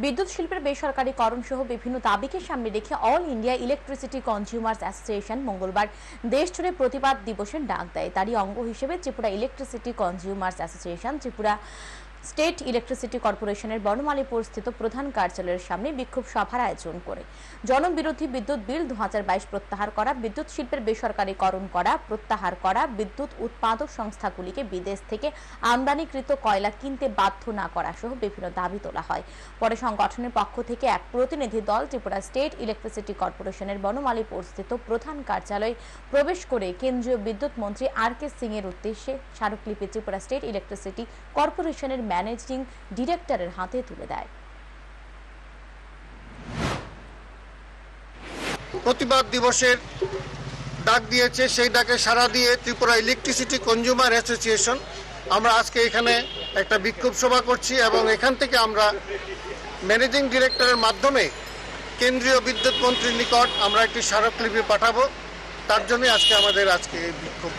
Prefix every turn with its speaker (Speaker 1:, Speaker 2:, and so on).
Speaker 1: বিদ্যুৎ শিল্পের বেসরকারীকরণ সহ বিভিন্ন দাবিকে সামনে রেখে all India electricity consumers association মঙ্গলবার দেশজুড়ে প্রতিবাদ দিবসের ডাক দেয়। তারই অঙ্গ হিসেবে Tripura electricity consumers association Tripura state electricity কর্পোরেশনের বনমালীপুর স্থিত প্রধান কার্যালয়ের সামনে বিক্ষোভ সভার আয়োজন করে জনবিরোধী বিদ্যুৎ বিল 2022 প্রত্যাহার করা, বিদ্যুৎ শিল্পের বেসরকারীকরণ করা, প্রত্যাহার করা, বিদ্যুৎ উৎপাদক সংস্থাগুলিকে বিদেশ থেকে আমদানিকৃত কয়লা কিনতে বাধ্য না করা সহ বিভিন্ন দাবি তোলা হয়। পরে সংগঠনের পক্ষ থেকে এক প্রতিনিধি দল ত্রিপুরা স্টেট ইলেকট্রিসিটি কর্পোরেশনের বনমালীপুর স্থিত প্রধান কার্যালয়ে প্রবেশ করে কেন্দ্রীয় বিদ্যুৎ মন্ত্রী আর.কে সিং এর উদ্দেশ্যে স্মারকলিপি ত্রিপুরা স্টেট ইলেকট্রিসিটি কর্পোরেশনের ম্যানেজিং ডিরেক্টরের হাতে তুলে দেয়।
Speaker 2: প্রতিবাদ দিবসের ডাক দিয়েছে, সেই ডাকে সাড়া দিয়ে ত্রিপুরা ইলেকট্রিসিটি কনজিউমার অ্যাসোসিয়েশন আমরা আজকে এখানে একটা বিক্ষোভ সভা করছি এবং এখান থেকে আমরা ম্যানেজিং ডিরেক্টরের মাধ্যমে কেন্দ্রীয় বিদ্যুৎ মন্ত্রীর নিকট আমরা একটি স্মারকলিপি পাঠাবো। তার জন্য আজকে আমাদের এই বিক্ষোভ।